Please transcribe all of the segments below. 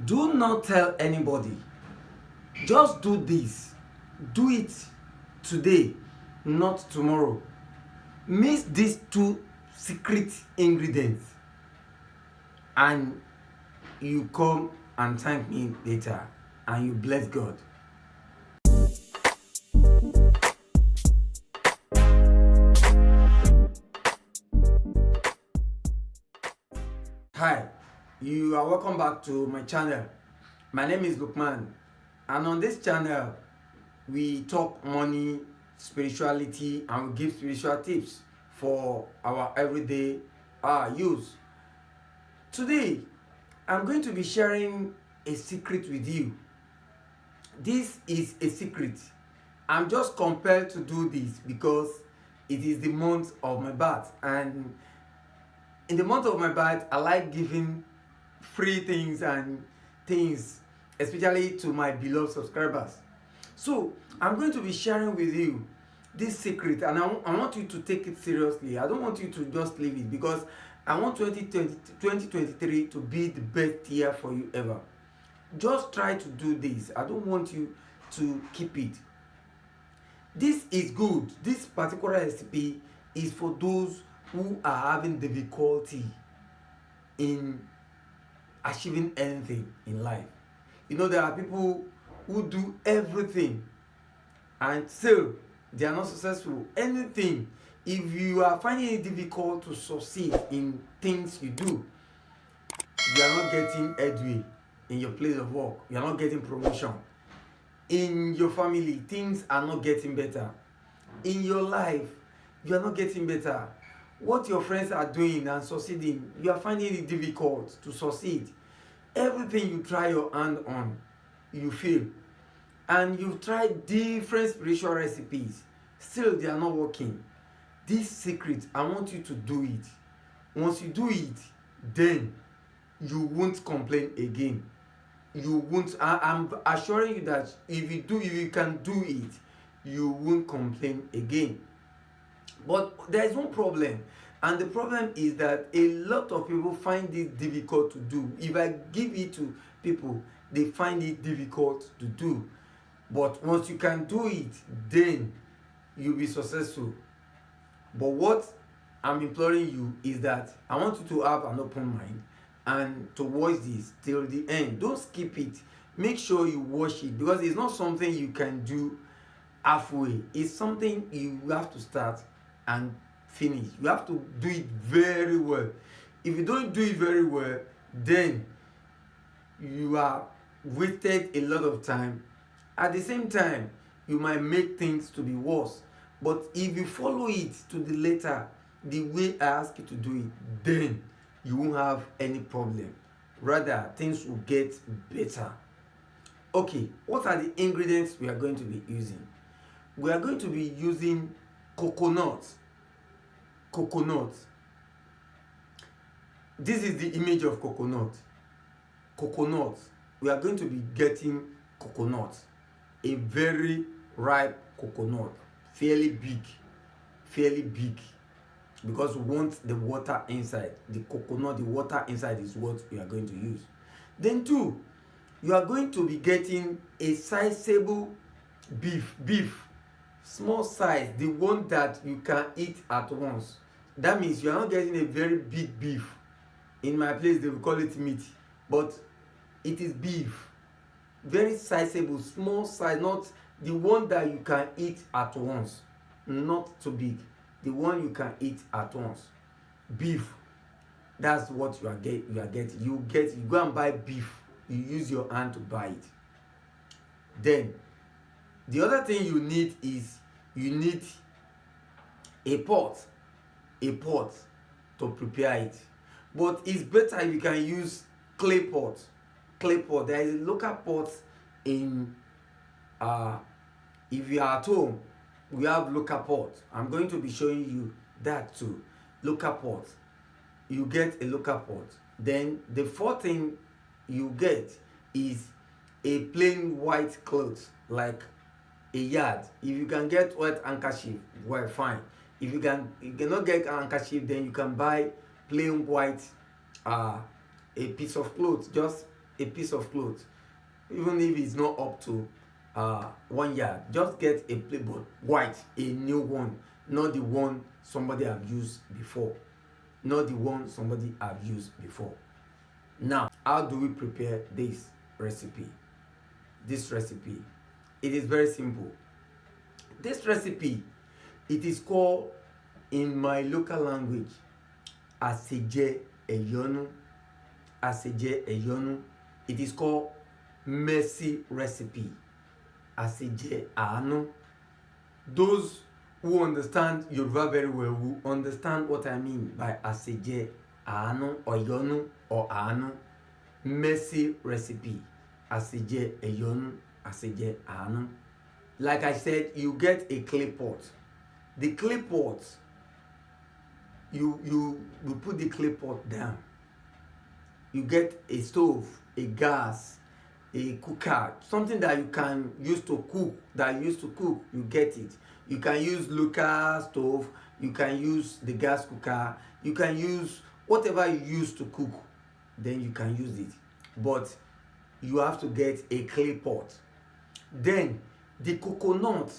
Do not tell anybody. Just do this. Do it today, not tomorrow. Mix these two secret ingredients and you come and thank me later and you bless God. Hi, you are welcome back to my channel. My name is Lookman, and on this channel we talk money, spirituality, and we give spiritual tips for our everyday use. Today I'm going to be sharing a secret with you. This is a secret. I'm just compelled to do this because it is the month of my birth, and in the month of my birth I like giving free things and things, especially to my beloved subscribers. So I'm going to be sharing with you this secret, and I want you to take it seriously. I don't want you to just leave it, because I want 2023 to be the best year for you ever. Just try to do this. I don't want you to keep it. This is good. This particular recipe is for those who are having difficulty in achieving anything in life. You know, there are people who do everything and still they are not successful. Anything, if you are finding it difficult to succeed in things you do, you are not getting headway in your place of work, you are not getting promotion. In your family, things are not getting better. In your life, you are not getting better. What your friends are doing and succeeding, you are finding it difficult to succeed. Everything you try your hand on, you fail. And you've tried different spiritual recipes, still they are not working. This secret, I want you to do it. Once you do it, then you won't complain again. You won't. I'm assuring you that if you can do it, you won't complain again. But there is one problem, and the problem is that a lot of people find it difficult to do. If I give it to people, they find it difficult to do. But once you can do it, then you'll be successful. But what I'm imploring you is that I want you to have an open mind and to watch this till the end. Don't skip it. Make sure you watch it, because it's not something you can do halfway. It's something you have to start and finish. You have to do it very well. If you don't do it very well, then you are wasted a lot of time. At the same time, you might make things to be worse. But if you follow it to the letter, the way I ask you to do it, then you won't have any problem. Rather, things will get better. Okay, what are the ingredients we are going to be using? We are going to be using coconut. Coconut. This is the image of coconut. Coconut. We are going to be getting coconut. A very ripe coconut. Fairly big. Because we want the water inside. The coconut, the water inside is what we are going to use. Then two, you are going to be getting a sizable beef. Small size, the one that you can eat at once. That means you are not getting a very big beef. In my place they will call it meat, but it is beef. Very sizable, small size, not the one that you can eat at once. Not too big. The one you can eat at once. Beef. That's what you are getting. You go and buy beef. You use your hand to buy it. Then the other thing you need is a pot to prepare it. But it's better if you can use clay pot. There is a local pot in if you are at home, we have local pot. I'm going to be showing you that too. Local pot. You get a local pot. Then the fourth thing you get is a plain white cloth, like a yard. If you can get white handkerchief, well, fine. If you cannot get a handkerchief, then you can buy plain white a piece of cloth, just a piece of cloth, even if it's not up to 1 yard. Just get a plain but white, a new one, not the one somebody have used before, not the one somebody have used before. Now, how do we prepare this recipe? This recipe, it is very simple. This recipe, it is called in my local language aseje eyonu. Aseje eyonu. It is called mercy recipe. Aseje aanu. Those who understand Yoruba very well will understand what I mean by aseje aanu or yonu or aanu. Mercy recipe. Aseje eyonu. Aseje aanu. Like I said, you get a clay pot. The clay pot, you put the clay pot down. You get a stove, a gas, a cooker, something that you can use to cook, that you used to cook, you get it. You can use local stove, you can use the gas cooker, you can use whatever you use to cook, then you can use it. But you have to get a clay pot. Then the coconut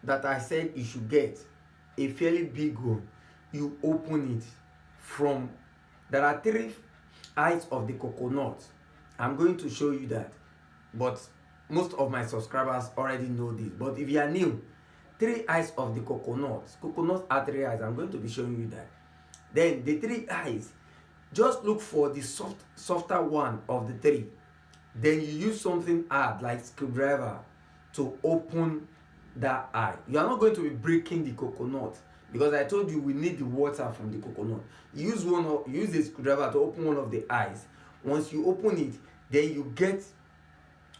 that I said you should get, a fairly big one, you open it from, there are 3 eyes of the coconut. I'm going to show you that, but most of my subscribers already know this. But if you are new, 3 eyes of the coconuts are 3 eyes. I'm going to be showing you that. Then the 3 eyes, just look for the softer one of the 3. Then you use something hard like screwdriver to open that eye. You are not going to be breaking the coconut, because I told you we need the water from the coconut. Use a screwdriver to open one of the eyes. Once you open it, then you get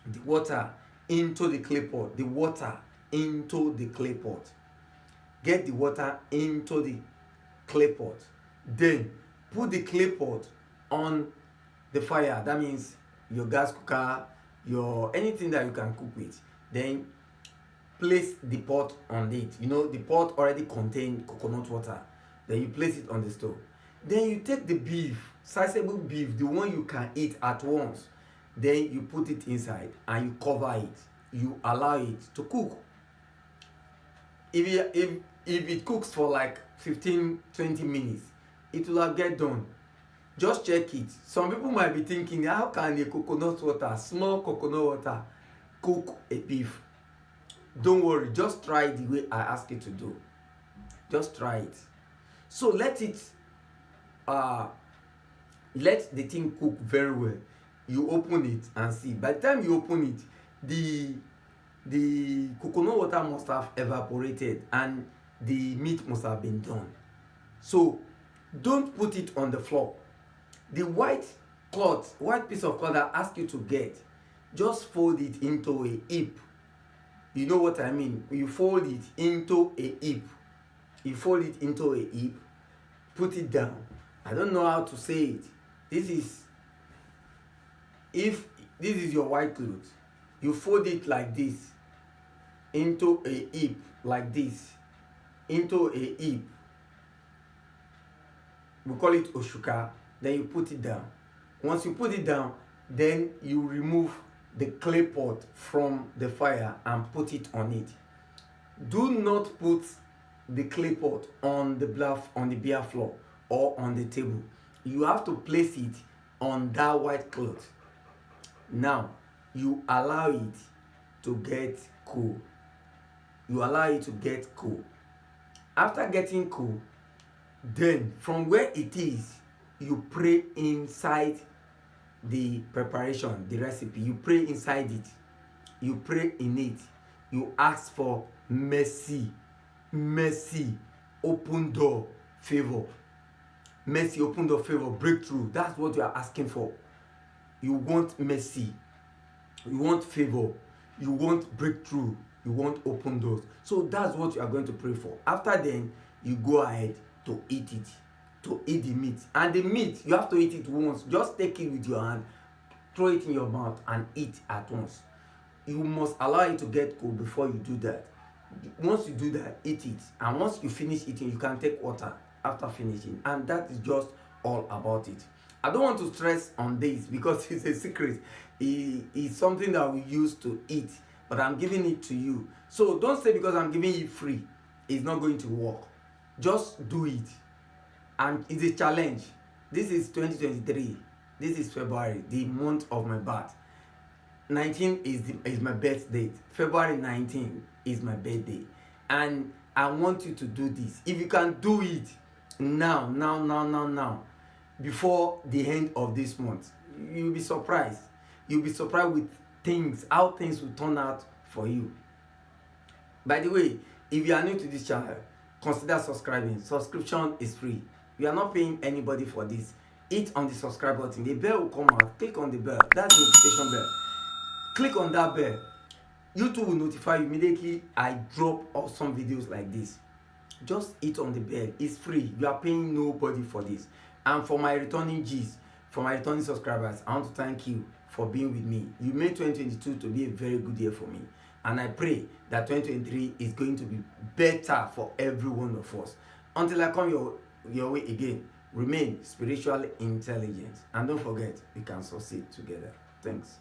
the water into the clay pot. The water into the clay pot. Get the water into the clay pot. Then put the clay pot on the fire. That means your gas cooker, your anything that you can cook with. Then place the pot on it. You know, the pot already contains coconut water. Then you place it on the stove. Then you take the beef, sizable beef, the one you can eat at once. Then you put it inside and you cover it. You allow it to cook. If it cooks for like 15-20 minutes, it will have get done. Just check it. Some people might be thinking, how can a coconut water, small coconut water, cook a beef? Don't worry, just try it the way I ask you to do. Just try it. So let the thing cook very well. You open it and see. By the time you open it, the coconut water must have evaporated and the meat must have been done. So don't put it on the floor. The white piece of cloth that I ask you to get, just fold it into a heap. You know what I mean? You fold it into a heap. You fold it into a heap, put it down. I don't know how to say it. If this is your white cloth, you fold it like this into a heap, like this, into a heap. We call it oshuka. Then you put it down. Once you put it down, then you remove the clay pot from the fire and put it on it. Do not put the clay pot on the bare floor or on the table. You have to place it on that white cloth. Now you allow it to get cool. You allow it to get cool. After getting cool, then from where it is, you pray inside the preparation, the recipe. You pray inside it. You pray in it. You ask for mercy, open door, favor. Mercy, open door, favor, breakthrough. That's what you are asking for. You want mercy, you want favor, you want breakthrough, you want open doors. So that's what you are going to pray for. After then, you go ahead to eat it, to eat the meat. And the meat, you have to eat it once. Just take it with your hand, throw it in your mouth and eat at once. You must allow it to get cold before you do that. Once you do that, eat it. And once you finish eating, you can take water after finishing. And that is just all about it. I don't want to stress on this because it's a secret. It's something that we use to eat, but I'm giving it to you. So don't say because I'm giving you free, it's not going to work. Just do it. And it's a challenge. This is 2023. This is February, the month of my birth. 19 is my birth date. February 19 is my birthday. And I want you to do this. If you can do it now, before the end of this month, you'll be surprised. You'll be surprised with things, how things will turn out for you. By the way, if you are new to this channel, consider subscribing. Subscription is free. You are not paying anybody for this. Hit on the subscribe button. The bell will come out. Click on the bell. That's the notification bell. Click on that bell. YouTube will notify you immediately I drop awesome videos like this. Just hit on the bell. It's free. You are paying nobody for this. And for my returning G's, for my returning subscribers, I want to thank you for being with me. You made 2022 to be a very good year for me. And I pray that 2023 is going to be better for every one of us. Until I come your way again, remain spiritually intelligent. And don't forget, we can succeed together. Thanks.